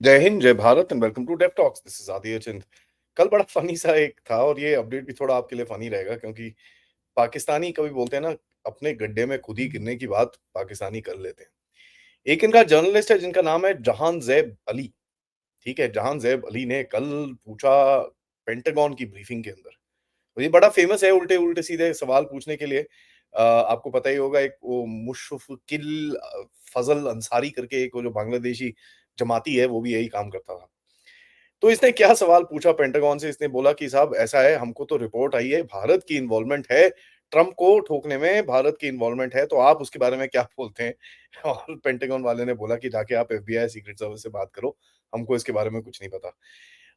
जय हिंद, जय भारत and welcome to Dev Talks. This is Aditya Chand. कल बड़ा फनी सा एक था और ये अपडेट भी थोड़ा आपके लिए फनी रहेगा क्योंकि पाकिस्तानी कभी बोलते हैं ना, अपने गड्ढे में खुद ही गिरने की बात पाकिस्तानी कर लेते हैं। एक इनका जर्नलिस्ट है जिनका नाम है जहान जैब अली। ठीक है, जहान जैब अली ने कल पूछा पेंटागन की ब्रीफिंग के अंदर। और ये बड़ा फेमस है उल्टे उल्टे सीधे सवाल पूछने के लिए। आपको पता ही होगा, एक वो मुशफिकिल फजल अंसारी करके एक वो जो बांग्लादेशी जमाती है, वो भी यही काम करता था। तो इसने क्या सवाल पूछा पेंटागन से, इसने बोला कि साहब ऐसा है, हमको तो रिपोर्ट आई है भारत की इन्वॉल्वमेंट है, ट्रंप को ठोकने में भारत की इन्वॉल्वमेंट है, तो आप उसके बारे में क्या बोलते हैं? और पेंटागन वाले ने बोला कि जाके आप एफबीआई सीक्रेट सर्विस से बात करो, हमको इसके बारे में कुछ नहीं पता।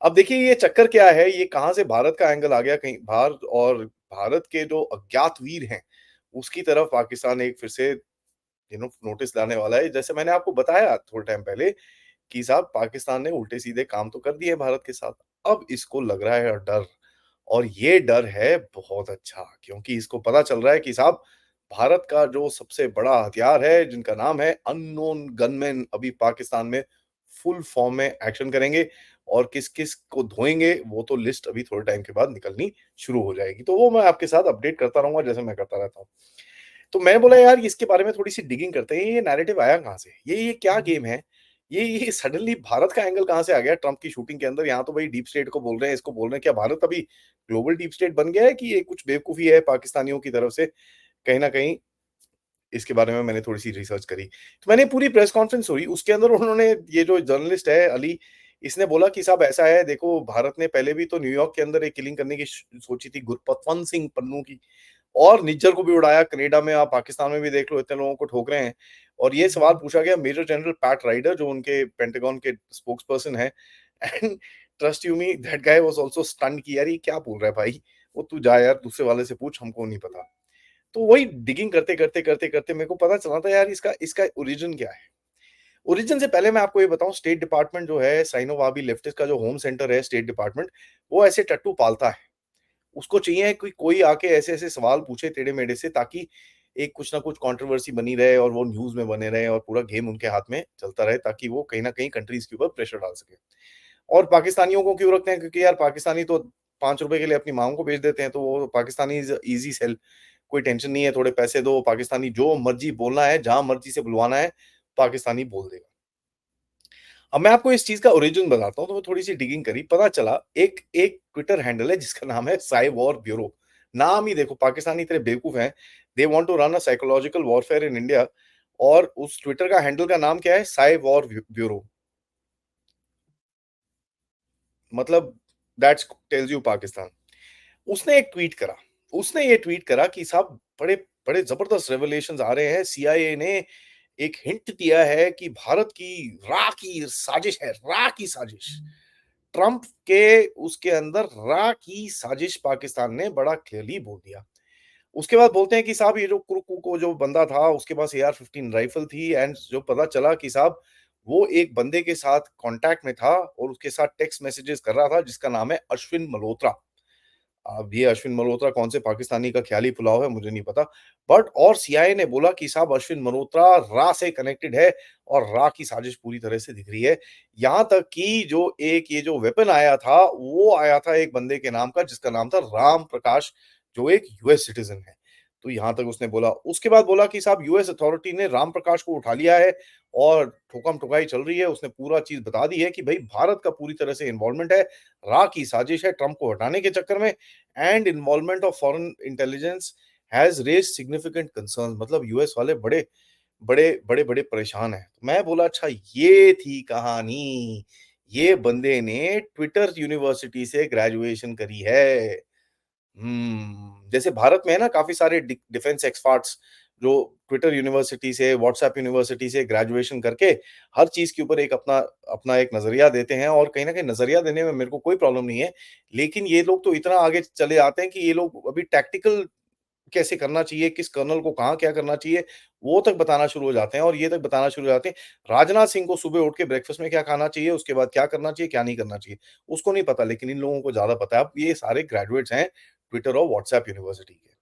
अब देखिए ये चक्कर क्या है, ये कहाँ से भारत का एंगल आ गया, कहीं भारत और भारत के जो अज्ञात वीर हैं, उसकी तरफ पाकिस्तान एक फिर से नोटिस लाने वाला है। जैसे मैंने आपको बताया थोड़े टाइम पहले कि साहब पाकिस्तान ने उल्टे-सीधे काम तो कर दिए हैं भारत के साथ। अब इसको लग रहा है डर, और ये डर है बहुत अच्छा, क्योंकि इसको पता चल रहा है कि साहब भारत का जो सबसे बड़ा हथियार है, जिनका नाम है अननोन गनमैन, अभी पाकिस्तान में फुल फॉर्म में एक्शन करेंगे। और किस-किस को धोएँगे, वो तो लिस्ट अभी थोड़े टाइम के बाद निकलनी शुरू हो जाएगी। तो वो मैं आपके साथ अपडेट करता रहूँगा जैसे मैं करता रहता हूँ। तो मैं बोला यार इसके बारे में थोड़ी-सी डिगिंग करते हैं, ये नैरेटिव आया कहाँ से? ये क्या गेम है? ये सडनली भारत का एंगल कहाँ से आ गया ट्रम्प की शूटिंग के अंदर? यहाँ तो भाई डीप स्टेट को बोल रहे हैं, इसको बोल रहे हैं। क्या भारत अभी ग्लोबल डीप स्टेट बन गया है कि ये कुछ बेवकूफ़ी है पाकिस्तानियों की तरफ से? कहीं न कहीं इसके बारे में मैंने थोड़ी-सी रिसर्च करी। तो मैंने पूरी प्रेस कॉन्फ्रेंस हुई, उसके अंदर उन्होंने, ये जो जर्नलिस्ट है अली, इसने बोला कि साहब ऐसा है, देखो भारत ने पहले भी तो न्यूयॉर्क के अंदर एक किलिंग करने की सोची थी गुरपतवंत सिंह पन्नू की, और निज्जर को भी उड़ाया कनाडा में, आप पाकिस्तान में भी देख लो इतने लोगों को ठोक रहे हैं। और ये सवाल पूछा गया मेजर जनरल पैट राइडर, जो उनके पेंटागन के स्पोक्स पर्सन हैं। And trust you me, that guy was also stunned कि यार ये क्या बोल रहा है भाई? वो तू जा यार दूसरे वाले से पूछ, हमको नहीं पता। तो वही डिगिंग करते मेरे को पता चला था यार, इसका इसका ओरिजिन क्या है। ओरिजिन से पहले मैं आपको ये बताऊं, स्टेट डिपार्टमेंट जो है, साइनो वाबी लेफ्टिस्ट का जो होम सेंटर है स्टेट डिपार्टमेंट, वो ऐसे टट्टू पालता है। उसको चाहिए कि कोई आके ऐसे ऐसे सवाल पूछे टेढ़े मेढ़े से, ताकि एक कुछ ना कुछ कंट्रोवर्सी बनी रहे और वो न्यूज में बने रहे और पूरा गेम उनके हाथ में चलता रहे, ताकि वो कहीं ना कहीं कंट्रीज के ऊपर प्रेशर डाल सके। और पाकिस्तानियों को क्यों रखते हैं? क्योंकि यार पाकिस्तानी तो 5 रुपए के लिए अपनी मांग को बेच देते हैं, तो वो पाकिस्तानी इजी सेल, कोई टेंशन नहीं है, थोड़े पैसे दो, पाकिस्तानी जो मर्जी बोलना है, जहां मर्जी से बुलवाना है, पाकिस्तानी बोल देगा। अब मैं आपको इस चीज का ओरिजिन बताता हूँ। तो मैं थोड़ी सी डिगिंग करी, पता चला एक एक ट्विटर हैंडल है जिसका नाम है साई वॉर ब्यूरो। नाम ही देखो, पाकिस्तानी इतने बेवकूफ हैं, they want to run a psychological warfare in India. और उस ट्विटर का हैंडल का नाम क्या है? Psy war bureau. मतलब दैट्स टेल्स यू पाकिस्तान। उसने एक ट्वीट करा, उसने ये ट्वीट करा कि साहब बड़े बड़े जबरदस्त रेवलेशंस आ रहे हैं, सीआईए ने एक हिंट दिया है कि भारत की रा की साजिश है, रा की साजिश। ट्रंप के उसके अंदर रा की साजिश पाकिस्तान ने बड़ा क्लियरली बोल दिया। उसके बाद बोलते हैं कि साहब ये जो कुरकू को जो बंदा था, उसके पास AR-15 राइफल थी, एंड जो पता चला कि साहब वो एक बंदे के साथ कांटेक्ट में था और उसके साथ टेक्स्ट मैसेजेस कर रहा था, जिसका नाम है अश्विन मल्होत्रा। अब ये अश्विन मल्होत्रा कौन से पाकिस्तानी का ख्याली पुलाव है, मुझे नहीं पता। बट और सीआईए ने बोला कि साहब अश्विन मल्होत्रा रा से कनेक्टेड है और रा की साजिश पूरी तरह से दिख रही है। यहाँ तक कि जो एक ये जो वेपन आया था, वो आया था एक बंदे के नाम का, जिसका नाम था राम प्रकाश, जो एक यूएस सिटीजन है। तो यहाँ तक उसने बोला। उसके बाद बोला कि साहब यूएस अथॉरिटी ने राम प्रकाश को उठा लिया है और ठोकम-ठुकाई चल रही है। उसने पूरा चीज़ बता दी है कि भई भारत का पूरी तरह से इन्वॉल्वमेंट है, रा की साजिश है ट्रंप को हटाने के चक्कर में, and involvement of foreign intelligence has raised significant concerns. मतलब यूएस वाले बड़े परेशान हैं। तो मैं बोला अच्छा ये थी कहानी। ये बंदे ने ट्विटर यूनिवर्सिटी से ग्रेजुएशन करी है। जैसे भारत में है ना काफ़ी सारे डिफेंस एक्सपर्ट्स जो ट्विटर यूनिवर्सिटी से, व्हाट्सएप यूनिवर्सिटी से ग्रेजुएशन करके हर चीज़ के ऊपर एक अपना अपना एक नज़रिया देते हैं, और कहीं न कहीं नज़रिया देने में मेरे को कोई प्रॉब्लम नहीं है। लेकिन ये लोग तो इतना आगे चले आते हैं कि ये लोग अभी टैक्टिकल कैसे करना चाहिए, किस कर्नल को कहाँ क्या करना चाहिए, वो तक बताना शुरू हो जाते हैं, और ये तक बताना शुरू हो जाते हैं, राजनाथ सिंह को सुबह उठ के ब्रेकफ़ास्ट में क्या खाना चाहिए, उसके बाद क्या करना चाहिए, क्या नहीं करना चाहिए, उसको नहीं पता, लेकिन इन लोगों को ज़्यादा पता है। अब ये सारे ग्रेजुएट्स हैं ट्विटर और व्हाट्सएप यूनिवर्सिटी के।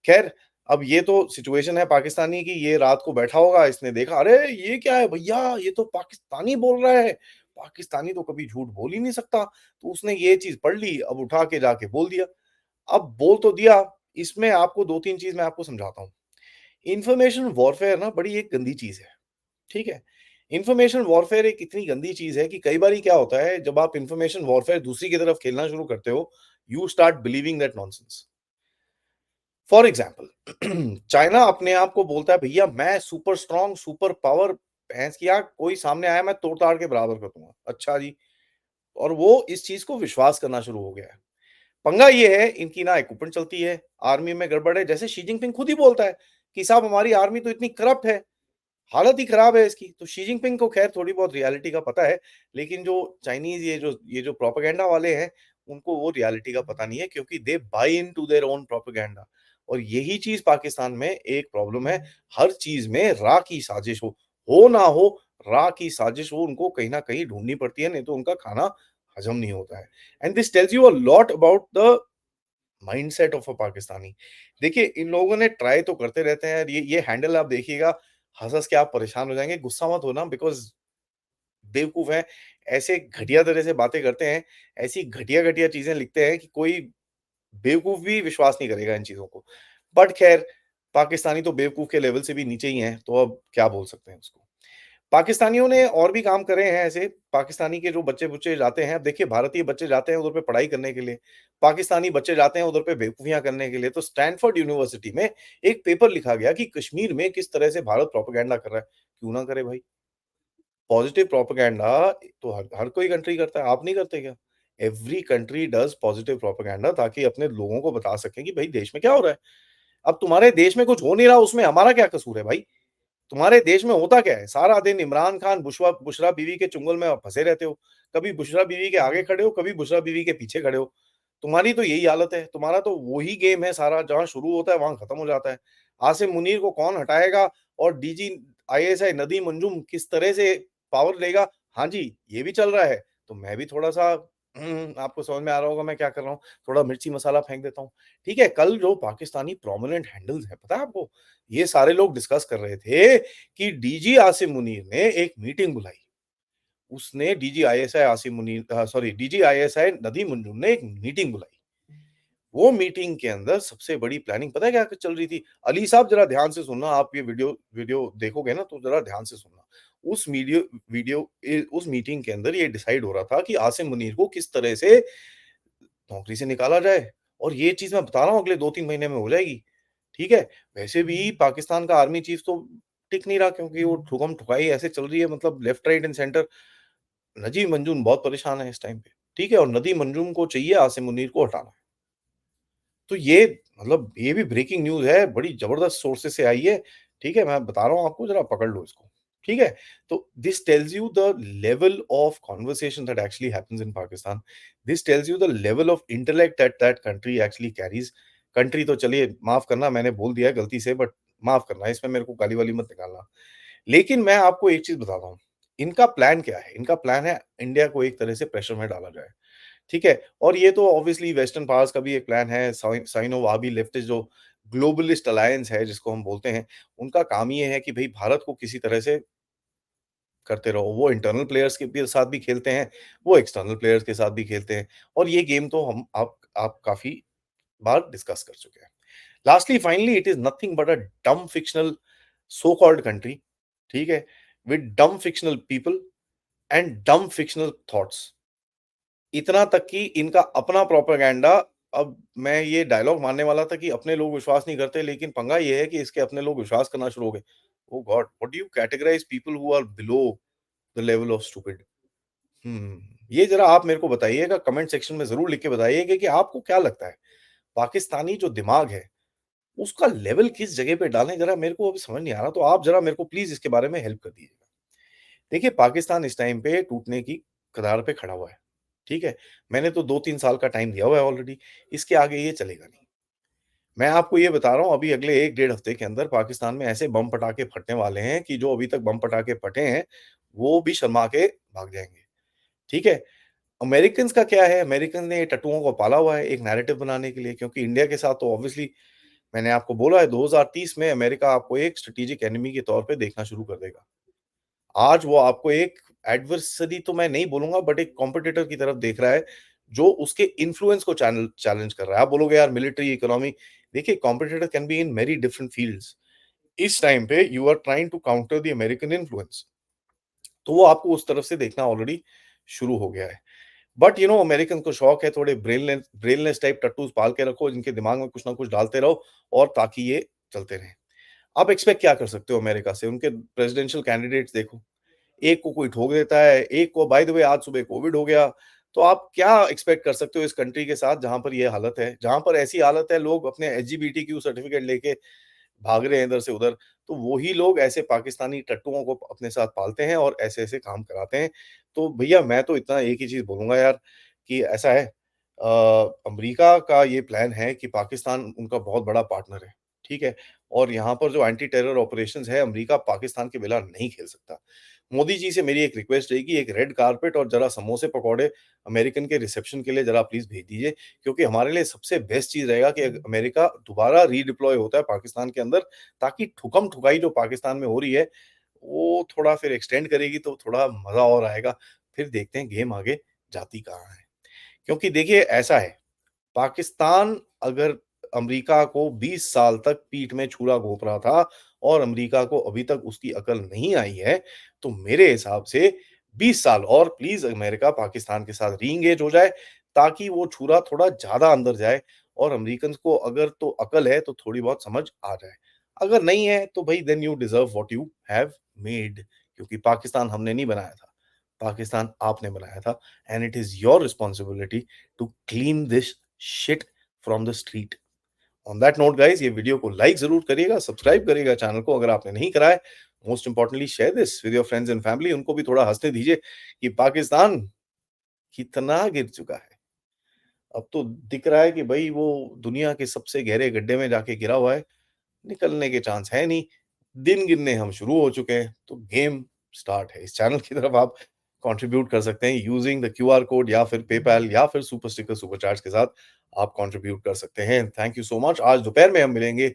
खैर, अब ये तो सिचुएशन है पाकिस्तानी की, ये रात को बैठा होगा, इसने देखा, अरे! ये क्या है भैया, ये तो पाकिस्तानी बोल रहा है। पाकिस्तानी तो कभी झूठ बोल ही नहीं सकता, तो उसने ये चीज़ पढ़ ली, अब उठा के जाके बोल दिया। अब बोल तो दिया, इसमें आपको 2-3 चीज़ मैं आपको समझाता हूँ। इन्फॉर्मेशन वॉरफेयर ना बड़ी एक गंदी चीज़ है, ठीक है? इन्फॉर्मेशन वॉरफेयर एक इतनी गंदी चीज़ है कि कई बारी क्या होता है, जब आप इन्फॉर्मेशन वॉरफेयर दूसरी की तरफ खेलना शुरू करते हो, you start believing that nonsense. For example China अपने आप को बोलता है, भैया मैं सुपर स्ट्रॉन्ग, सुपर पावर, भैंस की आँख, कोई सामने आया मैं तोड़-ताड़ के बराबर कर दूँगा। अच्छा जी, और वो इस चीज़ को विश्वास करना शुरू हो गया है। पंगा ये है, इनकी ना इक्विपमेंट चलती है, आर्मी में गड़बड़ है, जैसे शी जिनपिंग खुद ही बोलता है कि साहब हमारी आर्मी तो इतनी करप्ट है, हालत ही खराब है इसकी। तो शी जिनपिंग को खैर थोड़ी बहुत रियलिटी का पता है, लेकिन जो चाइनीज़ ये जो प्रोपेगेंडा वाले हैं, उनको वो रियलिटी का पता नहीं है, क्योंकि they buy into their own propaganda. और यही चीज़ पाकिस्तान में एक प्रॉब्लम है, हर चीज़ में राह की साजिश हो ना हो, राह की साजिश हो, उनको कहीं न कहीं ढूँढनी पड़ती है, नहीं तो उनका खाना हज़म नहीं होता है। And this tells you a lot about the mindset of a Pakistani. देखिए, इन लोगों ने ट्राई तो करते रहते हैं, ये हैंडल आप देखिएगा, हँस-हँस के आप परेशान हो जाएँगे, गुस्सा मत होना, बिकॉज़ बेवकूफ़ हैं, ऐसे घटिया तरह से बातें करते हैं, ऐसी घटिया-घटिया चीज़ें लिखते हैं कि कोई बेवकूफ़ भी विश्वास नहीं करेगा इन चीज़ों को। बट ख़ैर, पाकिस्तानी तो बेवकूफ़ के लेवल से भी नीचे ही हैं, तो अब क्या बोल सकते हैं उसको। पाकिस्तानियों ने और भी काम करे हैं ऐसे, पाकिस्तानी के जो बच्चे-बुच्चे जाते हैं, अब देखिए भारतीय बच्चे जाते हैं उधर पे पढ़ाई करने के लिए, पाकिस्तानी बच्चे जाते हैं उधर पे बेवकूफ़ियाँ करने के लिए। तो स्टैनफोर्ड यूनिवर्सिटी में एक पेपर लिखा गया कि कश्मीर में किस तरह से भारत प्रोपेगेंडा कर रहा है। क्यों ना करे भाई? पॉजिटिव प्रोपेगेंडा तो हर हर कोई कंट्री करता है, आप नहीं करते क्या? Every country does positive propaganda, ताकि अपने लोगों को बता सकें कि भई देश में क्या हो रहा है? अब तुम्हारे देश में कुछ हो नहीं रहा, उसमें हमारा क्या कसूर है भाई? तुम्हारे देश में होता क्या है? सारा दिन इमरान खान, बुशरा बीवी के चुंगल में आप फँसे रहते हो। कभी बुशरा बीवी के आगे खड़े हो, कभी बुशरा बीवी के पीछे खड़े हो। तुम्हारी तो यही हालत है। तुम्हारा तो वही गेम है सारा, जहाँ शुरू होता है वहाँ खत्म हो जाता है। आसिम मुनीर को कौन हटाएगा और डीजी आईएसआई नदीम अंजुम किस तरह से पावर लेगा? हाँ जी, ये भी चल रहा है। तो मैं भी थोड़ा-सा आपको समझ में आ रहा होगा मैं क्या कर रहा हूँ, थोड़ा मिर्ची मसाला फेंक देता हूँ। ठीक है, कल जो पाकिस्तानी प्रोमिनेंट हैंडल्स हैं, पता है आपको? ये सारे लोग डिस्कस कर रहे थे कि डीजी आसिम मुनीर ने एक मीटिंग बुलाई। उसने डीजी आईएसआई नदीम मंजूम ने एक मीटिंग बुलाई। वो मीटिंग के अंदर सबसे बड़ी प्लानिंग पता है क्या चल रही थी? अली साहब ज़रा ध्यान से सुनना, आप ये वीडियो वीडियो देखोगे ना तो ज़रा ध्यान से सुनना। उस वीडियो वीडियो उस मीटिंग के अंदर ये डिसाइड हो रहा था कि आसिम मुनीर को किस तरह से नौकरी से निकाला जाए, और ये चीज़ मैं बता रहा हूँ अगले 2-3 महीने में हो जाएगी। ठीक है? वैसे भी पाकिस्तान का आर्मी चीफ तो टिक नहीं रहा, क्योंकि वो ठुकम-ठुकाई ऐसे चल रही है, मतलब left, right and centre. Najeeb मंजूम बहुत परेशान है इस टाइम पे, ठीक है? और नदीम मंजूम को चाहिए आसिम मुनीर को हटाना। तो ये मतलब ये भी ब्रेकिंग न्यूज़ है, बड़ी ज़बरदस्त सोर्सेज़ से आई है, ठीक है? मैं बता रहा हूँ आपको, ज़रा पकड़ लो इसको, ठीक है? तो this tells you the level of conversation that actually happens in Pakistan. This tells you the level of intellect that that country actually Carey's. Country तो चलिए माफ़ करना, मैंने बोल दिया है गलती से, बट माफ़ करना, इसमें मेरे को गाली-वाली मत निकालना। लेकिन मैं आपको एक चीज़ बताता हूँ, इनका प्लान क्या है? इनका प्लान है इंडिया को एक तरह से प्रेशर में डाला जाए। ठीक है? और ये तो ऑब्वियसली वेस्टर्न पावर्स का भी एक प्लान है, साइनो-वाहबी लेफ्टिस्ट जो ग्लोबलिस्ट अलायंस है जिसको हम बोलते हैं, उनका काम ये है कि भई भारत को किसी तरह से करते रहो। वो इंटरनल प्लेयर्स के भी साथ भी खेलते हैं, वो एक्सटर्नल प्लेयर्स के साथ भी खेलते हैं, और ये गेम तो हम आप काफ़ी बार डिस्कस कर चुके हैं। Lastly finally it is nothing but a dumb fictional so called country, ठीक है? With dumb fictional people and dumb fictional thoughts. इतना तक कि इनका अपना प्रोपेगेंडा, अब मैं ये डायलॉग मारने वाला था कि अपने लोग विश्वास नहीं करते, लेकिन पंगा ये है कि इसके अपने लोग विश्वास करना शुरू हो गए। Oh God! What do you categorise people who are below the level of stupid? ये ज़रा आप मेरे को बताइएगा, कमेंट सेक्शन में ज़रूर लिख के बताइएगा कि आपको क्या लगता है, पाकिस्तानी जो दिमाग है, उसका लेवल किस जगह पे डालें, ज़रा मेरे को अभी समझ नहीं आ रहा, तो आप ज़रा मेरे को प्लीज़ इसके बारे में हेल्प कर दीजिएगा। देखिए, पाकिस्तान इस टाइम पे टूटने की कगार पे खड़ा हुआ है, ठीक है? मैंने तो 2-3 साल का टाइम दिया हुआ है ऑलरेडी, इसके आगे ये चलेगा नहीं। मैं आपको ये बता रहा हूँ, अभी अगले 1 डेढ़ हफ्ते के अंदर पाकिस्तान में ऐसे बम पटाखे फटने वाले हैं कि जो अभी तक बम पटाखे फटे हैं, वो भी शर्मा के भाग जाएँगे, ठीक है? अमेरिकन्स का क्या है, अमेरिकन ने टट्टुओं को पाला हुआ है एक नैरेटिव बनाने के लिए, क्योंकि इंडिया के साथ तो ऑब्वियसली मैंने आपको बोला है 2030 में अमेरिका आपको एक स्ट्रेटेजिक एनिमी के तौर पे देखना शुरू कर देगा। आज वो आपको एक एडवर्सरी तो मैं नहीं बोलूँगा बट एक कॉम्पिटिटर की तरफ देख रहा है, जो उसके इन्फ्लुएंस को चैलेंज कर रहा है। आप बोलोगे यार मिलिट्री, इकोनॉमी, देखिए competitor can be in many different fields. इस टाइम पे you are trying to counter the American influence, तो वो आपको उस तरफ से देखना ऑलरेडी शुरू हो गया है। बट अमेरिकन को शौक है थोड़े ब्रेनलेस टाइप टट्टूस पाल के रखो, जिनके दिमाग में कुछ ना कुछ डालते रहो और ताकि ये चलते रहें। आप एक्सपेक्ट क्या कर सकते हो अमेरिका से? उनके प्रेसिडेंशियल कैंडिडेट्स देखो, एक को कोई ठोक देता है, एक को बाय द वे आज सुबह कोविड हो गया। तो आप क्या एक्सपेक्ट कर सकते हो इस कंट्री के साथ जहाँ पर ये हालत है? जहाँ पर ऐसी हालत है लोग अपने एलजीबीटीक्यू सर्टिफिकेट लेके भाग रहे हैं इधर से उधर, तो वही लोग ऐसे पाकिस्तानी टट्टुओं को अपने साथ पालते हैं और ऐसे-ऐसे काम कराते हैं। तो भैया मैं तो इतना एक ही चीज़ बोलूँगा यार कि ऐसा है, अमेरिका का ये प्लान है कि पाकिस्तान उनका बहुत बड़ा पार्टनर है, ठीक है? और यहाँ पर जो एंटी टेरर ऑपरेशंस है, अमेरिका पाकिस्तान के बिना नहीं खेल सकता। मोदी जी से मेरी एक रिक्वेस्ट रहेगी, एक रेड कारपेट और ज़रा समोसे-पकौड़े अमेरिकन के रिसेप्शन के लिए ज़रा प्लीज़ भेज दीजिए, क्योंकि हमारे लिए सबसे बेस्ट चीज़ रहेगा कि अमेरिका दोबारा रीडिप्लॉय होता है पाकिस्तान के अंदर, ताकि ठुकम-ठुकाई जो पाकिस्तान में हो रही है, वो थोड़ा फिर एक्सटेंड करेगी तो थोड़ा मज़ा और आएगा। फिर देखते हैं गेम आगे जाती कहाँ है। क्योंकि देखिए ऐसा है, पाकिस्तान अगर अमेरिका को 20 साल तक पीठ में छुरा घोंप रहा था और अमेरिका को अभी तक उसकी अकल नहीं आई है, तो मेरे हिसाब से 20 साल और प्लीज़ अमेरिका पाकिस्तान के साथ री-एंगेज हो जाए, ताकि वो छुरा थोड़ा ज़्यादा अंदर जाए और अमेरिकन्स को अगर तो अकल है, तो थोड़ी बहुत समझ आ जाए। अगर नहीं है, तो भई then you deserve what you have made, क्योंकि पाकिस्तान हमने नहीं बनाया था, पाकिस्तान आपने बनाया था and it is your responsibility to clean this shit from the street. On that note guys, ये वीडियो को लाइक ज़रूर करिएगा, सब्सक्राइब करिएगा चैनल को अगर आपने नहीं करा है। Most importantly share this with your friends and family, उनको भी थोड़ा हँसने दीजिए कि पाकिस्तान कितना गिर चुका है। अब तो दिख रहा है कि भई वो दुनिया के सबसे गहरे गड्ढे में जाके गिरा हुआ है, निकलने के चांस है नहीं। दिन गिनने हम शुरू हो चुके हैं, तो गेम स्टार्ट है। इस चैनल की तरफ आप कंट्रीब्यूट कर सकते हैं यूजिंग द क्यूआर कोड या फिर पेपैल या फिर सुपर स्टिकर, सुपर चैट्स के साथ आप कंट्रीब्यूट कर सकते हैं। Thank you so much. आज दोपहर में हम मिलेंगे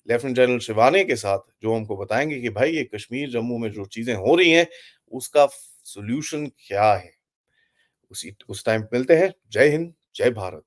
लेफ्टिनेंट जनरल शिवानी के साथ, जो हमको बताएँगे कि भाई ये कश्मीर, जम्मू में जो चीज़ें हो रही हैं, उसका सॉल्यूशन क्या है? उस टाइम मिलते हैं। जय हिंद, जय भारत।